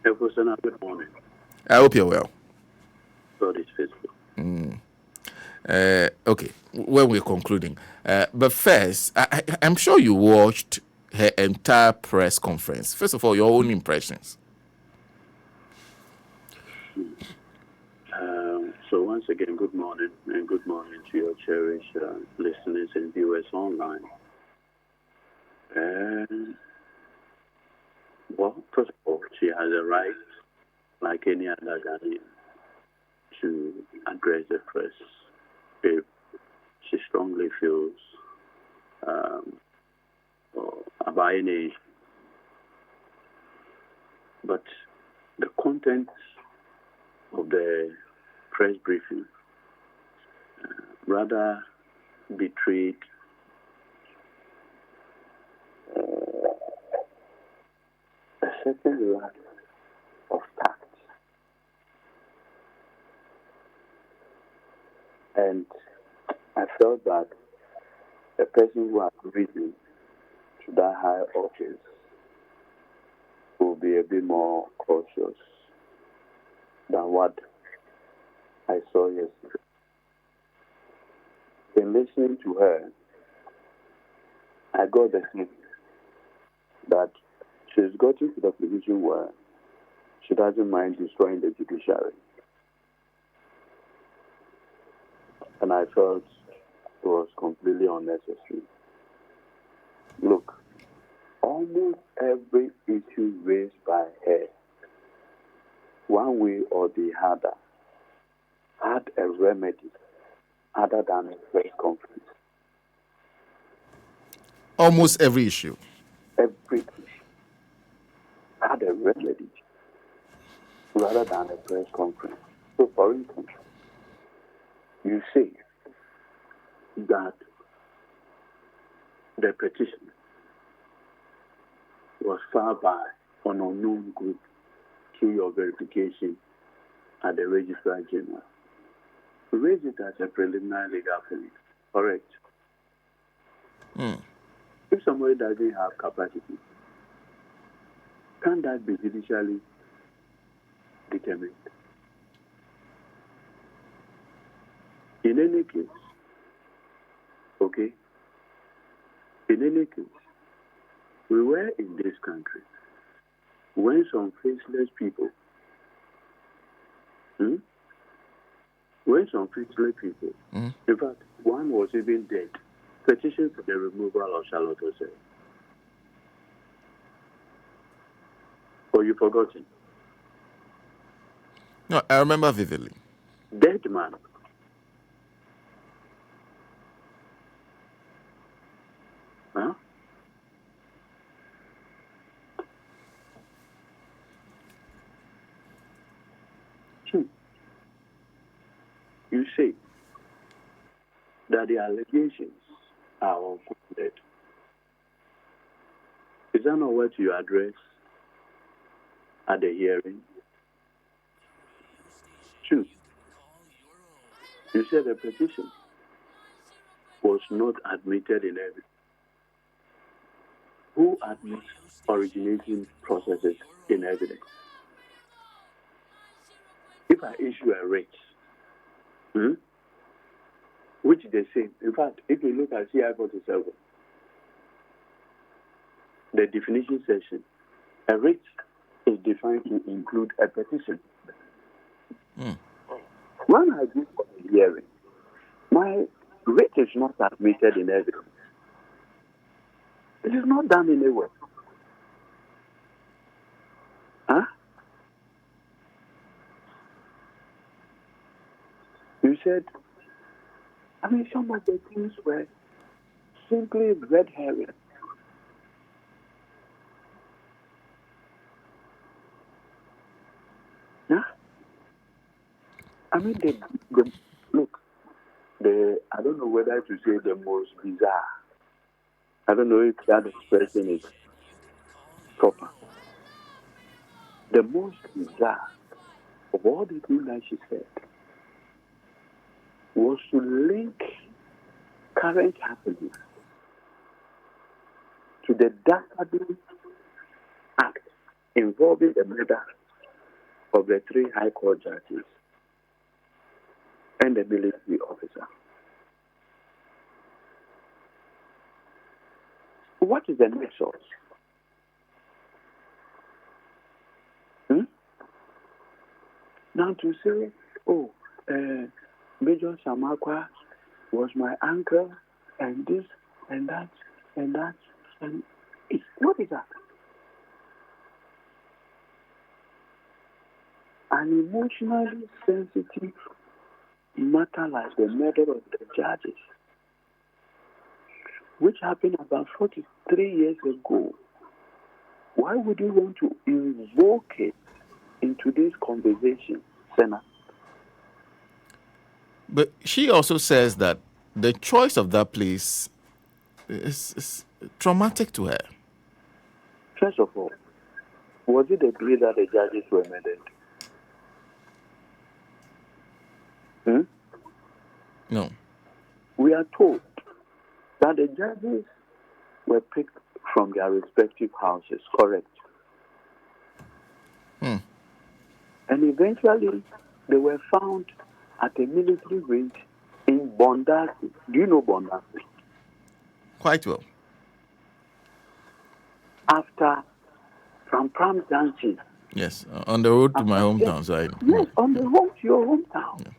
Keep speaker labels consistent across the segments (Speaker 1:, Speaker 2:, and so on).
Speaker 1: Efosana, good morning.
Speaker 2: I hope you're well.
Speaker 1: God is faithful.
Speaker 2: Okay, when we're concluding. But first, I'm sure you watched her entire press conference. First of all, your own impressions.
Speaker 1: So once again, good morning, and good morning to your cherished listeners and viewers online. Well, first of all, she has a right, like any other Ghanaian, to address the press if she strongly feels about any issue. But the content of the press briefing rather betrayed a certain lack of tact. And I felt that a person who has risen to that high office will be a bit more cautious than what I saw yesterday. In listening to her, I got the sense that she's gotten to the position where she doesn't mind destroying the judiciary. And I felt it was completely unnecessary. Look, almost every issue raised by her, one way or the other, had a remedy other than a press conference.
Speaker 2: Almost every issue.
Speaker 1: Every issue had a remedy rather than a press conference. So, for instance, you say that the petition was filed by an unknown group through your verification at the Registrar General. Raise it as a preliminary legal offence, correct? If somebody doesn't have capacity, can that be judicially determined? In any case, okay, in any case, we were in this country when some faceless people, in fact, one was even dead, petitioned for the removal of Charlotte Osei. Or you forgotten?
Speaker 2: No, I remember vividly.
Speaker 1: Dead man. Huh? You say that the allegations are unfounded. Is that not what you address at the hearing? Two, you said the petition was not admitted in evidence. Who admits originating processes in evidence? If I issue a writ, which they say, in fact, if you look at CI 47, the definition section, a writ is defined to include a petition. When I go for a hearing, my writ is not admitted in evidence. It is not done anywhere. Huh? You said, some of the things were simply red herring. Huh? Look, I don't know whether to say the most bizarre. I don't know if that expression is proper. The most bizarre of all the things that she said was to link current happenings to the Daffodil Act involving the murder of the 3 High Court judges and the military officer. What is the nexus? Now to say, oh, Major Samakwa was my uncle, and this, and that, and that, and what is that? An emotionally sensitive matter like the murder of the judges, which happened about 43 years ago. Why would you want to invoke it into this conversation, Senna?
Speaker 2: But she also says that the choice of that place is traumatic to her.
Speaker 1: First of all, was it the day that the judges were murdered?
Speaker 2: No.
Speaker 1: We are told that the judges were picked from their respective houses, correct? And eventually, they were found at a military range in Bondasi. Do you know Bondasi?
Speaker 2: Quite well.
Speaker 1: After from Pram Junction.
Speaker 2: Yes, on the road to my hometown. So
Speaker 1: yes, on the road to your hometown. Yeah.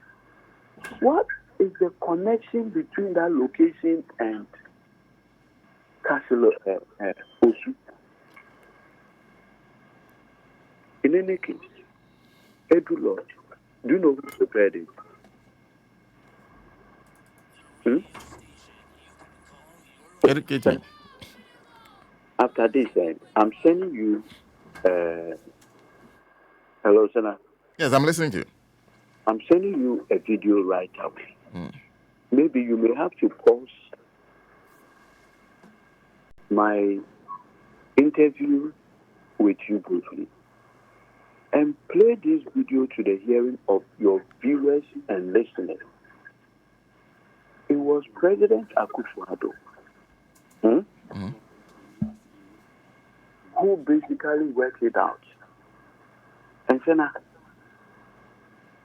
Speaker 1: What is the connection between that location and Castle Osu? In any case, Edu Lodge, do you know who prepared it?
Speaker 2: Educate me.
Speaker 1: After this, I'm sending you. Hello, Senna.
Speaker 2: Yes, I'm listening to you.
Speaker 1: I'm sending you a video right away. Maybe you may have to pause my interview with you briefly and play this video to the hearing of your viewers and listeners. It was President Akufo-Addo who basically worked it out. And Senna,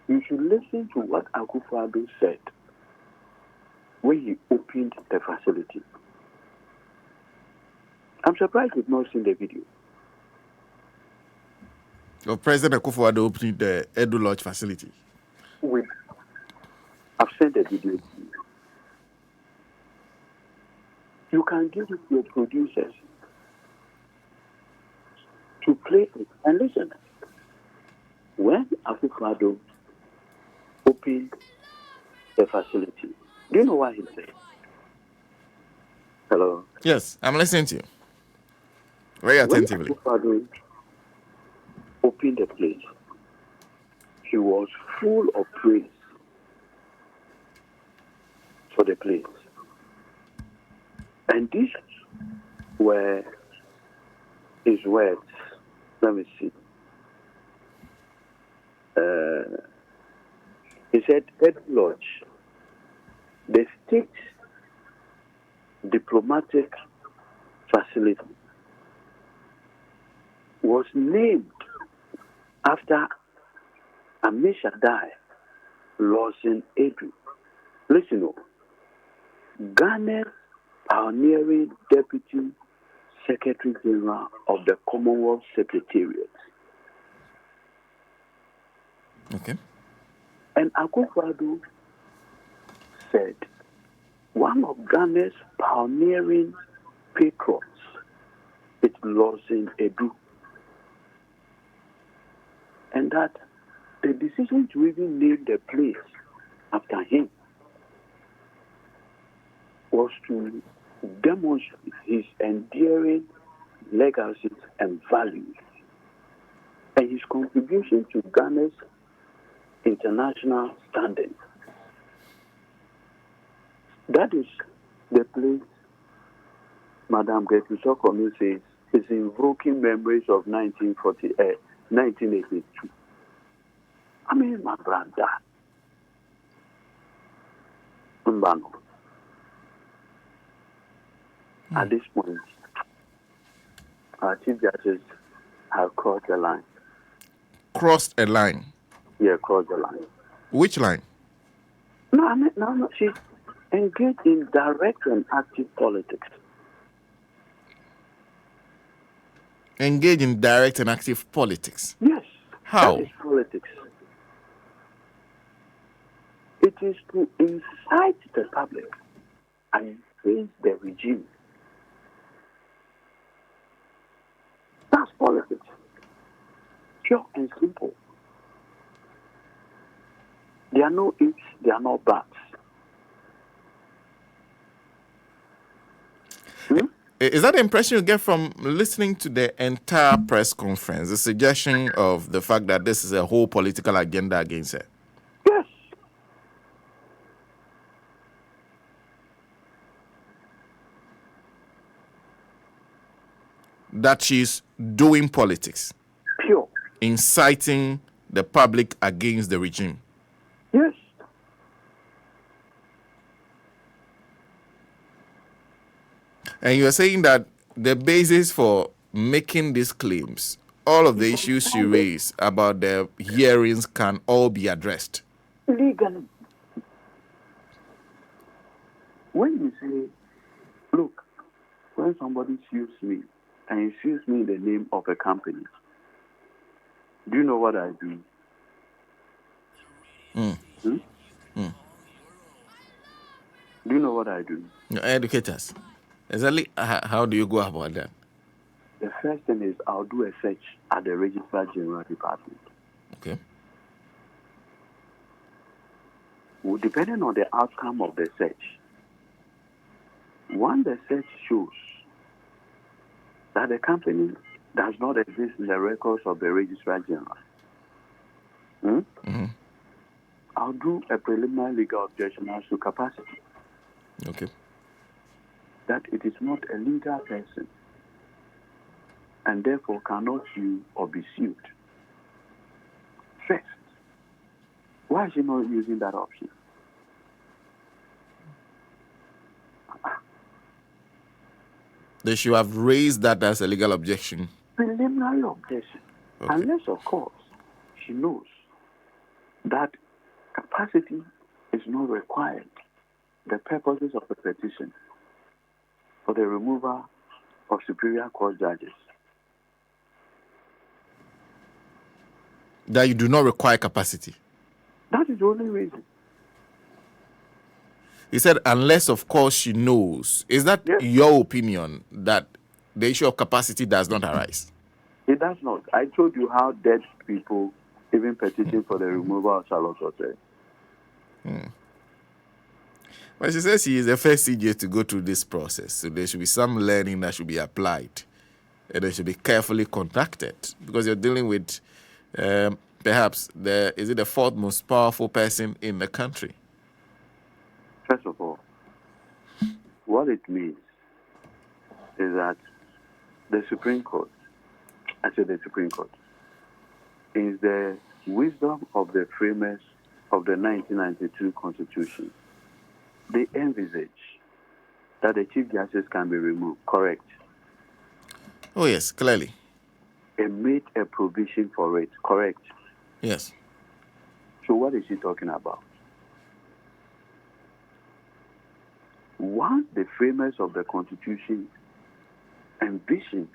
Speaker 1: you should listen to what Akufo-Addo said when he opened the facility. I'm surprised you've not seen the video.
Speaker 2: Of President Akufo-Addo opening the Edu Lodge facility.
Speaker 1: I've sent the video to you. You can give it to your producers to play it. And listen, when Akufo-Addo opened the facility, do you know what he said? Hello?
Speaker 2: Yes, I'm listening to you. Very attentively.
Speaker 1: When Akufo-Addo opened the place, he was full of praise for the place. And these were his words. Let me see. He said, Edu Lodge, the state diplomatic facility, was named after Amishadai Lawson Edu. Listen up. Ghana's pioneering Deputy Secretary General of the Commonwealth Secretariat.
Speaker 2: Okay.
Speaker 1: And Akufo-Addo said, one of Ghana's pioneering patrons is Lawson Edu. And that the decision to even name the place after him was to demonstrate his enduring legacies and values and his contribution to Ghana's international standing. That is the place Madame Gertrude Sokomi says is invoking memories of 1982. I mean, my brother. Mbano. At this point, our chief judges have crossed the line.
Speaker 2: crossed a line.
Speaker 1: Yeah, crossed the line.
Speaker 2: Which line?
Speaker 1: No. She's engaged in direct and active politics.
Speaker 2: Engage in direct and active politics.
Speaker 1: Yes.
Speaker 2: How?
Speaker 1: That is politics. It is to incite the public against the regime. That's politics. Pure and simple. There are no ifs, there are no buts.
Speaker 2: Is that the impression you get from listening to the entire press conference? The suggestion of the fact that this is a whole political agenda against her?
Speaker 1: Yes.
Speaker 2: That she's doing politics.
Speaker 1: Pure.
Speaker 2: Inciting the public against the regime.
Speaker 1: Yes.
Speaker 2: And you're saying that the basis for making these claims, all of the issues she raised about the hearings can all be addressed.
Speaker 1: Legally. When you say, look, when somebody sues me, and he sues me in the name of a company, do you know what I do? Do you know what I do?
Speaker 2: Educate us. Exactly how do you go about that?
Speaker 1: The first thing is I'll do a search at the Registrar General Department.
Speaker 2: Okay.
Speaker 1: Well, depending on the outcome of the search, once the search shows that the company does not exist in the records of the Registrar General, I'll do a preliminary legal objection as to capacity.
Speaker 2: Okay.
Speaker 1: That it is not a legal person and therefore cannot sue or be sued. First, why is she not using that option?
Speaker 2: They should have raised that as a legal objection.
Speaker 1: Preliminary objection.
Speaker 2: Okay.
Speaker 1: Unless, of course, she knows that capacity is not required. The purposes of the petition for the removal of Superior Court judges.
Speaker 2: That you do not require capacity.
Speaker 1: That is the only reason.
Speaker 2: He said, unless, of course, she knows. Is that your opinion that the issue of capacity does not arise?
Speaker 1: It does not. I told you how dead people even petition for the removal of Charlotte Hotel.
Speaker 2: Well, she says she is the first CJ to go through this process. So there should be some learning that should be applied. And they should be carefully conducted. Because you're dealing with perhaps the fourth most powerful person in the country.
Speaker 1: First of all, what it means is that the Supreme Court, is the wisdom of the framers of the 1992 Constitution. They envisage that the Chief Justice can be removed, correct?
Speaker 2: Oh, yes, clearly.
Speaker 1: They made a provision for it, correct?
Speaker 2: Yes.
Speaker 1: So what is she talking about? Once the framers of the Constitution envisioned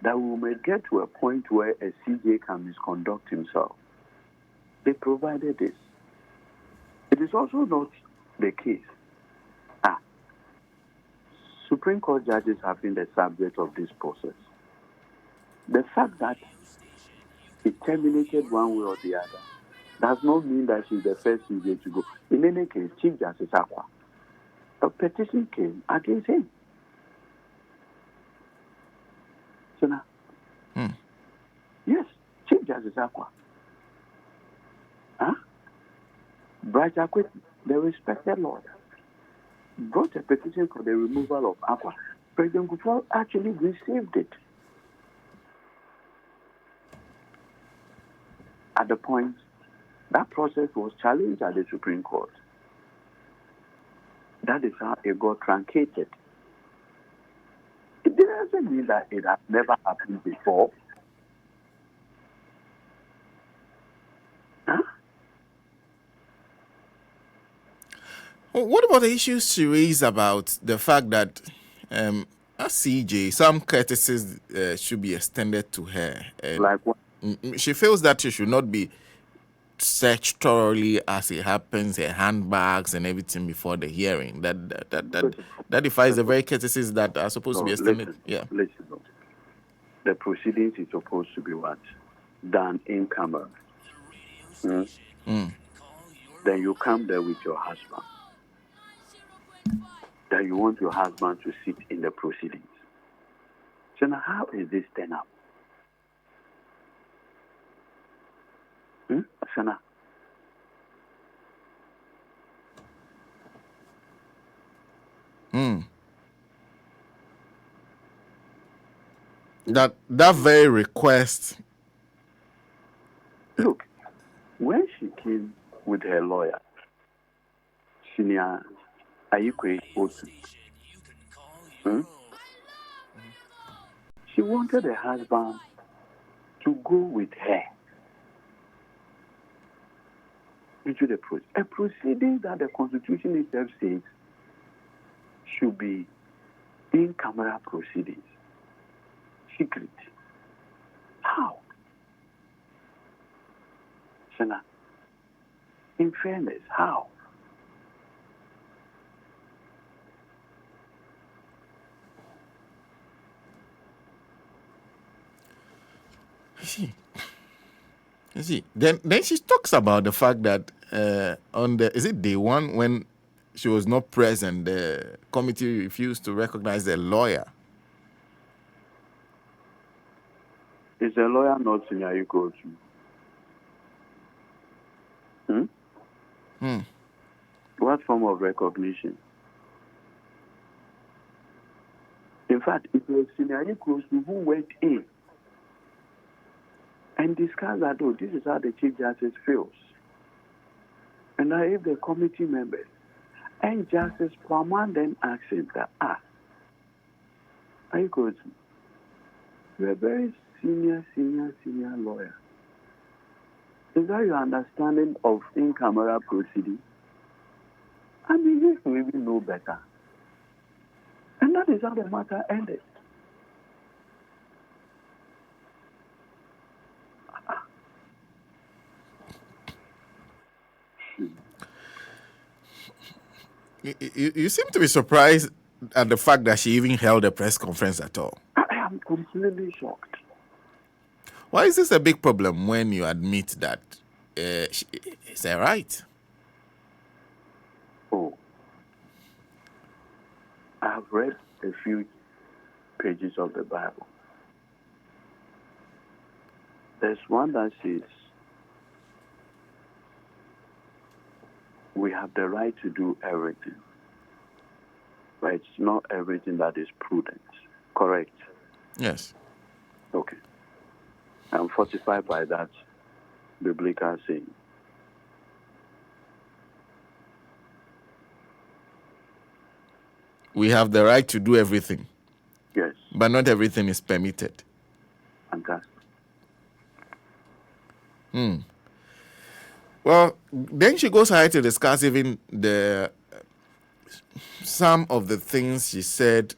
Speaker 1: that we may get to a point where a CJ can misconduct himself, they provided this. It is also not the case. Supreme Court judges have been the subject of this process. The fact that it terminated one way or the other does not mean that she's the first CJ to go. In any case, Chief Justice Aqua, a petition came against him. So now, yes, Chief Justice Aqua. Bright Akweti, the respected lawyer, brought a petition for the removal of Aqua. President Kufuor actually received it. At the point, that process was challenged at the Supreme Court. That is how it got truncated. It doesn't mean that it has never happened before.
Speaker 2: What about the issues she raised about the fact that as CJ, some courtesies should be extended to her? And
Speaker 1: Like what?
Speaker 2: she feels that she should not be searched thoroughly as it happens, her handbags and everything before the hearing. That defies the very courtesies that are supposed to be extended.
Speaker 1: Listen. No. The proceedings is supposed to be what? Done in camera. Then you come there with your husband. That you want your husband to sit in the proceedings. So now how is this turn up? Sana.
Speaker 2: That very request.
Speaker 1: Look, when she came with her lawyer, Senior Ayikwe Otu, she wanted her husband to go with her into the process. A proceeding that the Constitution itself says should be in camera proceedings. Secret. How? Sana, in fairness, how?
Speaker 2: You see, then she talks about the fact that on is it day one when she was not present, the committee refused to recognize the lawyer.
Speaker 1: Is the lawyer not Senior Ayikwe Otu? What form of recognition? In fact, it was Senior Ayikwe Otu who went in and discussed that, oh, this is how the Chief Justice feels. And now if the committee members and Justice Praman then asked him that, Ayikwe Otu, you're a very senior lawyer. Is that your understanding of in-camera proceedings? I mean, you maybe know better. And that is how the matter ended.
Speaker 2: You seem to be surprised at the fact that she even held a press conference at all.
Speaker 1: I am completely shocked.
Speaker 2: Why is this a big problem when you admit that is that right?
Speaker 1: Oh, I have read a few pages of the Bible. There's one that says we have the right to do everything, but it's not everything that is prudent. Correct?
Speaker 2: Yes.
Speaker 1: Okay. I'm fortified by that biblical saying.
Speaker 2: We have the right to do everything.
Speaker 1: Yes.
Speaker 2: But not everything is permitted.
Speaker 1: Fantastic.
Speaker 2: Well, then she goes ahead to discuss even some of the things she said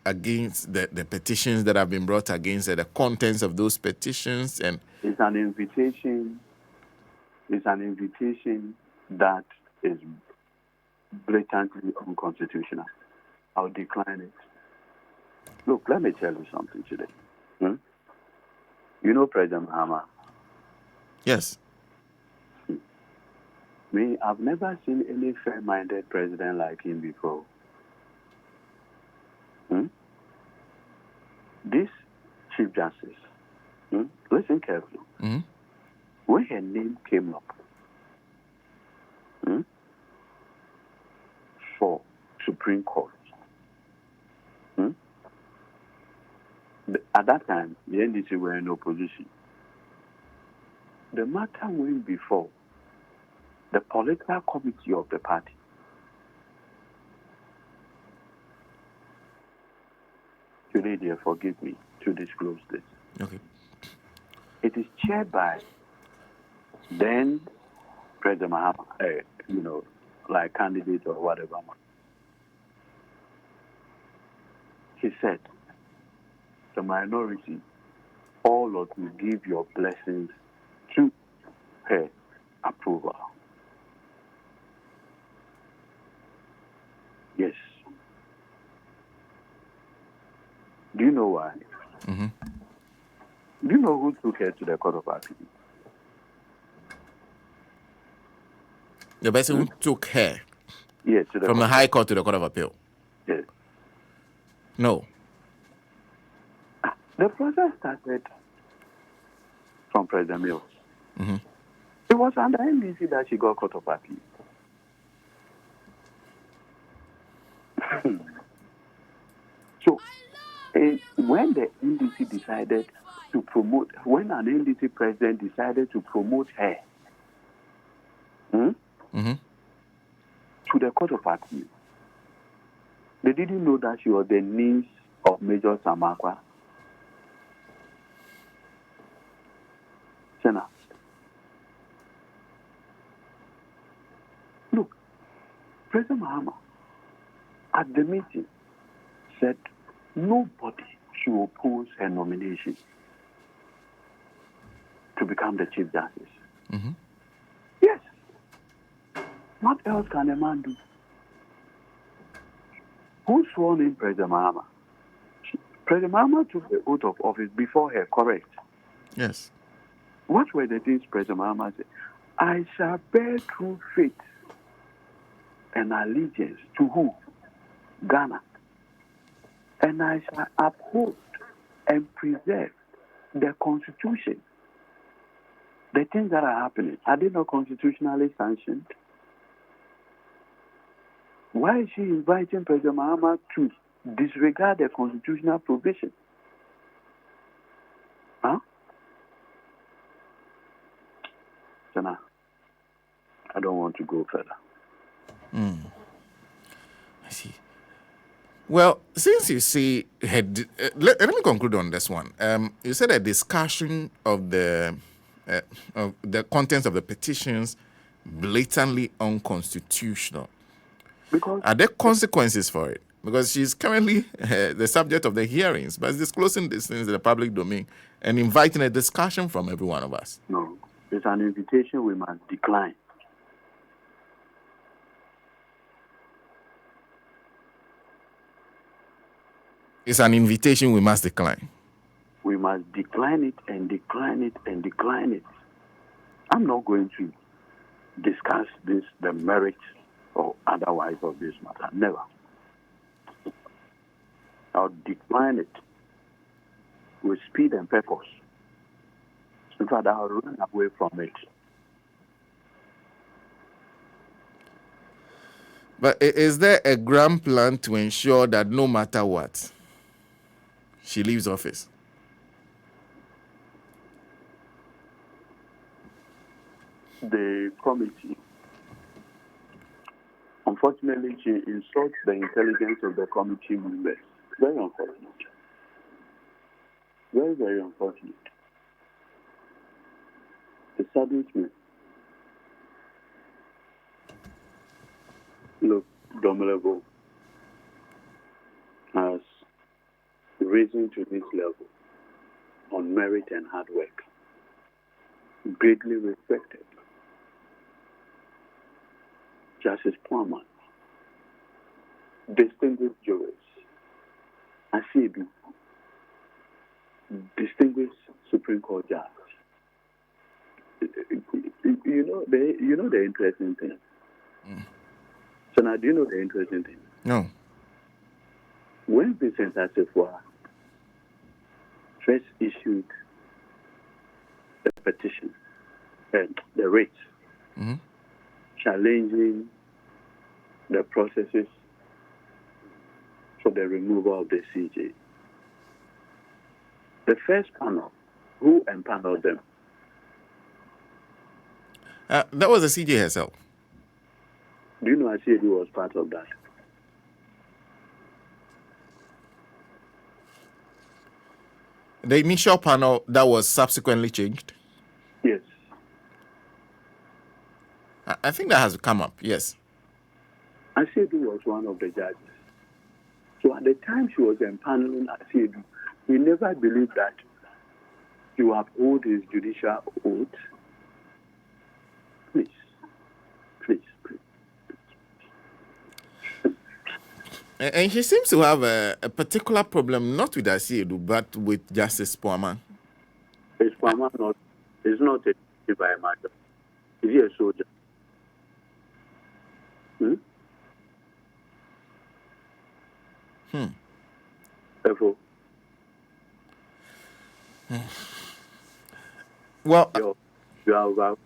Speaker 2: against the petitions that have been brought against her, the contents of those petitions, and
Speaker 1: it's an invitation. It's an invitation that is blatantly unconstitutional. I'll decline it. Look, let me tell you something today. You know President Mahama?
Speaker 2: Yes.
Speaker 1: Me, I've never seen any fair-minded president like him before. This Chief Justice, listen carefully. When her name came up for Supreme Court, at that time, the NDC were in opposition. The matter went before the political committee of the party. Today, dear, forgive me to disclose this.
Speaker 2: Okay.
Speaker 1: It is chaired by then President Mahama, like candidate or whatever. He said, the minority, all of you give your blessings to her approval. Yes. Do you know why?
Speaker 2: Mm-hmm.
Speaker 1: Do you know who took her to the Court of Appeal?
Speaker 2: The person who took her
Speaker 1: Yes, to the
Speaker 2: from the
Speaker 1: Court.
Speaker 2: High Court to the Court of Appeal.
Speaker 1: Yes.
Speaker 2: No.
Speaker 1: The process started from President Mills.
Speaker 2: Mm-hmm.
Speaker 1: It was under NDC that she got Court of Appeal. So, when the NDC decided to promote, when an NDC president decided to promote her
Speaker 2: Mm-hmm.
Speaker 1: to the Court of Appeal, they didn't know that she was the niece of Major Samakwa. Senna. Look, President Mahama at the meeting said nobody should oppose her nomination to become the Chief Justice.
Speaker 2: Mm-hmm.
Speaker 1: Yes. What else can a man do? Who sworn in President Mahama? President Mahama took the oath of office before her, correct?
Speaker 2: Yes.
Speaker 1: What were the things President Mahama said? I shall bear true faith and allegiance to who? Ghana. And I shall uphold and preserve the Constitution. The things that are happening, are they not constitutionally sanctioned? Why is she inviting President Mahama to disregard the constitutional provision? Huh? Sana, I don't want to go further.
Speaker 2: I see. Well, since you see, let me conclude on this one. You said a discussion of the contents of the petitions blatantly unconstitutional.
Speaker 1: Because
Speaker 2: Are there consequences for it? Because she's currently the subject of the hearings, but disclosing these things in the public domain and inviting a discussion from every one of us.
Speaker 1: no, it's an invitation we must decline.
Speaker 2: It's an invitation we must decline.
Speaker 1: We must decline it and decline it and decline it. I'm not going to discuss this, the merits or otherwise of this matter. Never. I'll decline it with speed and purpose. In fact, I'll run away from it.
Speaker 2: But is there a grand plan to ensure that no matter what, she leaves office?
Speaker 1: The committee, unfortunately, she insults the intelligence of the committee members. Very unfortunate. Very, very unfortunate. It saddens me. Look, Domelevo has risen to this level on merit and hard work. Greatly respected. Justice Plummer, distinguished jurors, Asidu, distinguished Supreme Court judge. You know the interesting thing. So now, do you know the interesting thing?
Speaker 2: No.
Speaker 1: When Vincent Assefuah first issued the petition, the writ, challenging the processes for the removal of the CJ, the first panel, who empaneled them?
Speaker 2: That was the CJ herself.
Speaker 1: Do you know Asiedu was part of that?
Speaker 2: The initial panel that was subsequently changed?
Speaker 1: Yes.
Speaker 2: I think that has come up, yes.
Speaker 1: Asiedu was one of the judges. So at the time she was empaneling Asiedu, he never believed that he would uphold his judicial oath. Please.
Speaker 2: And he seems to have a particular problem, not with Asiedu, but with Justice Poaman.
Speaker 1: Is Poaman is not a matter. Is he a soldier? Therefore,
Speaker 2: well,
Speaker 1: you are over.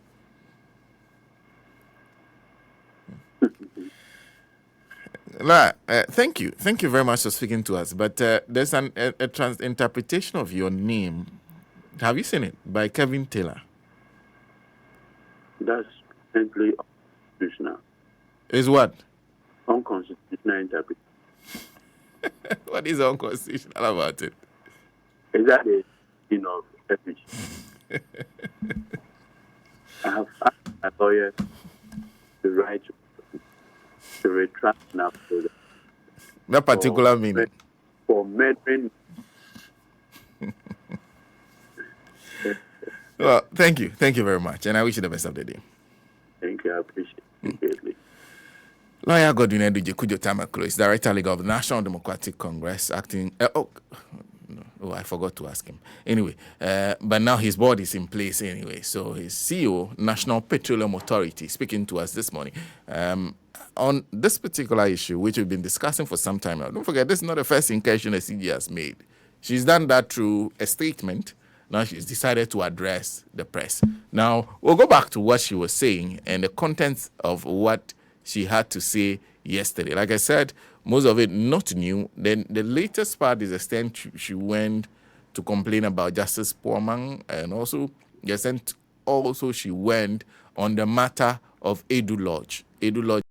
Speaker 2: Thank you very much for speaking to us. But there's an interpretation of your name. Have you seen it by Kevin Taylor?
Speaker 1: That's simply unconstitutional.
Speaker 2: Is what?
Speaker 1: Unconstitutional interpretation.
Speaker 2: What is unconstitutional about it?
Speaker 1: Is that a of effigy? I have asked my lawyer the right to retract now
Speaker 2: that particular meaning.
Speaker 1: For murdering.
Speaker 2: Well, thank you very much, and I wish you the best of the day.
Speaker 1: Thank you, I appreciate it greatly.
Speaker 2: Lawyer Godwin Edudzi Kudjo Tamaklo is Director Legal of the National Democratic Congress, acting. I forgot to ask him. Anyway, but now his board is in place anyway. So his CEO, National Petroleum Authority, speaking to us this morning on this particular issue, which we've been discussing for some time now. Don't forget, this is not the first incursion the CG has made. She's done that through a statement. Now she's decided to address the press. Now, we'll go back to what she was saying and the contents of what she had to say yesterday. Like I said, most of it not new. Then the latest part is the extent she went to complain about Justice Poaman, and also the extent also she went on the matter of Edu Lodge. Edu Lodge